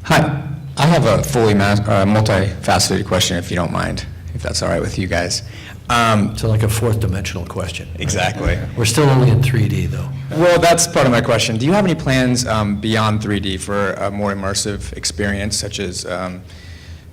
Hi, I have a fully multifaceted question, if you don't mind, if that's all right with you guys. So like a fourth dimensional question. Exactly. We're still only in 3D though. Well, that's part of my question. Do you have any plans beyond 3D for a more immersive experience, such as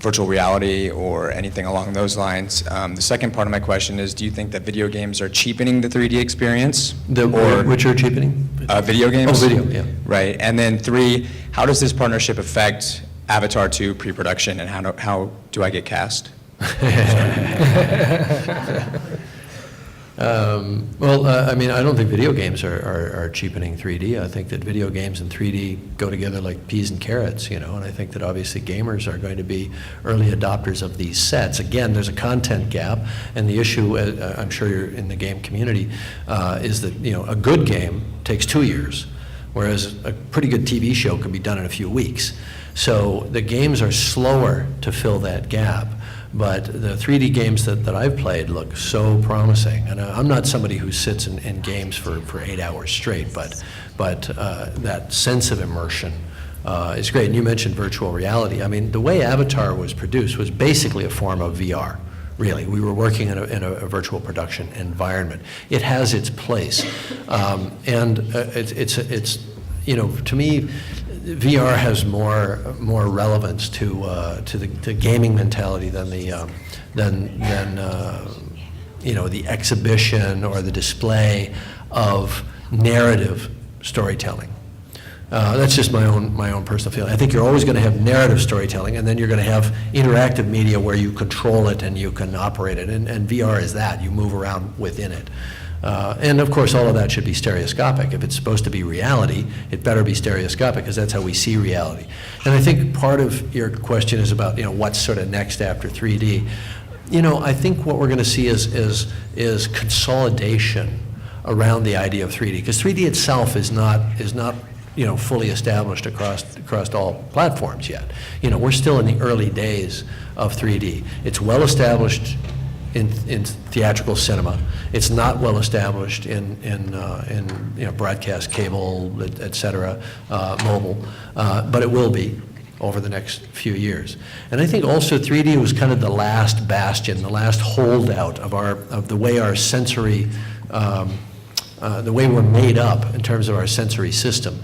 virtual reality or anything along those lines? The second part of my question is, do you think that video games are cheapening the 3D experience? Which are cheapening? Video games? Oh, video, yeah. Right. And then 3, how does this partnership affect Avatar 2 pre-production, and how do I get cast? I mean, I don't think video games are cheapening 3D. I think that video games and 3D go together like peas and carrots, and I think that obviously gamers are going to be early adopters of these sets. Again, there's a content gap, and the issue, I'm sure you're in the game community, is that, a good game takes 2 years, whereas a pretty good TV show can be done in a few weeks. So the games are slower to fill that gap. But the 3D games that I've played look so promising. And I'm not somebody who sits in games for 8 hours straight, but that sense of immersion is great. And you mentioned virtual reality. I mean, the way Avatar was produced was basically a form of VR. Really, we were working in a virtual production environment. It has its place, and it's to me, VR has more relevance to the gaming mentality than the exhibition or the display of narrative storytelling. That's just my own personal feeling. I think you're always going to have narrative storytelling, and then you're going to have interactive media where you control it and you can operate it. And VR is that. You move around within it. And of course, all of that should be stereoscopic. If it's supposed to be reality, it better be stereoscopic, because that's how we see reality. And I think part of your question is about what's sort of next after 3D. I think what we're going to see is consolidation around the idea of 3D, because 3D itself is not fully established across all platforms yet. We're still in the early days of 3D. It's well established in theatrical cinema. It's not well established in broadcast, cable, et cetera, mobile, but it will be over the next few years. And I think also 3D was kind of the last bastion, the last holdout of the way our sensory, the way we're made up in terms of our sensory system.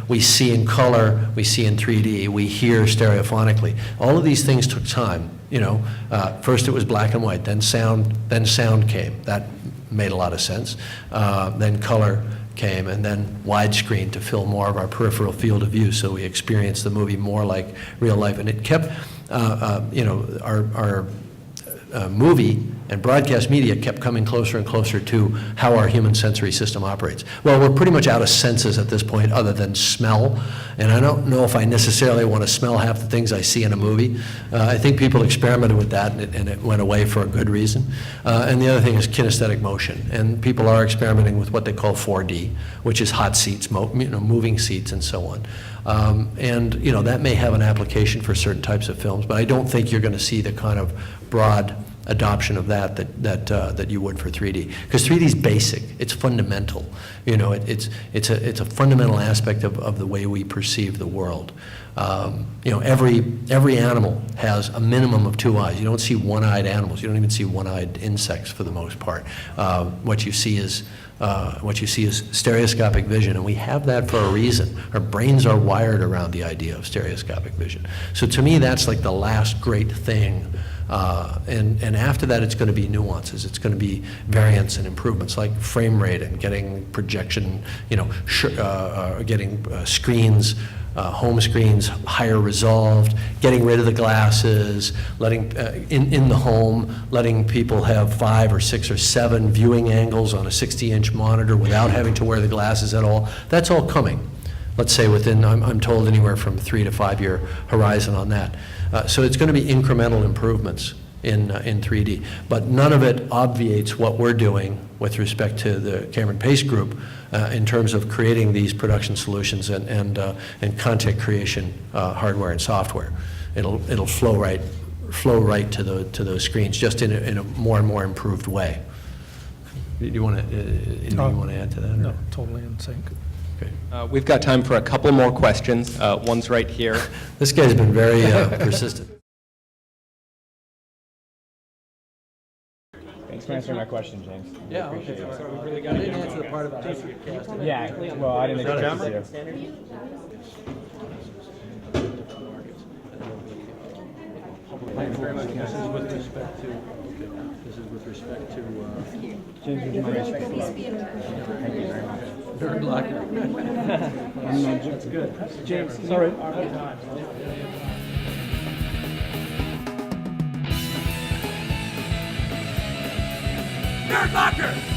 We see in color, we see in 3D, we hear stereophonically. All of these things took time. First it was black and white, then sound came. That made a lot of sense. Then color came, and then widescreen to fill more of our peripheral field of view, so we experienced the movie more like real life. And it kept, our movie and broadcast media kept coming closer and closer to how our human sensory system operates. Well, we're pretty much out of senses at this point other than smell, and I don't know if I necessarily want to smell half the things I see in a movie. I think people experimented with that, and it went away for a good reason. And the other thing is kinesthetic motion, and people are experimenting with what they call 4D, which is hot seats, moving seats, and so on. And that may have an application for certain types of films, but I don't think you're going to see the kind of broad adoption of that you would for 3D, because 3D is basic. It's fundamental. It's a fundamental aspect of the way we perceive the world. Every animal has a minimum of 2 eyes. You don't see one-eyed animals. You don't even see one-eyed insects for the most part. What you see is stereoscopic vision, and we have that for a reason. Our brains are wired around the idea of stereoscopic vision. So to me, that's like the last great thing. And after that, it's going to be nuances. It's going to be variants and improvements, like frame rate and getting projection, getting screens, home screens higher resolved, getting rid of the glasses, letting in the home, letting people have 5 or 6 or 7 viewing angles on a 60-inch monitor without having to wear the glasses at all. That's all coming. Let's say within, I'm told, anywhere from 3 to 5 year horizon on that. So it's going to be incremental improvements in 3D, but none of it obviates what we're doing with respect to the Cameron Pace Group in terms of creating these production solutions and content creation hardware and software. It'll flow right to those screens, just in a more and more improved way. Do you want to add to that? No, totally in sync. Okay. We've got time for a couple more questions. One's right here. This guy's been very persistent. Thanks for answering my question, James. Yeah, okay. I didn't answer the part about Yeah, well, I didn't expect you to. This is with respect to, James, would you mind respecting? Thank you very much. Nerdlocker. That's good. James, sorry. Nerdlocker!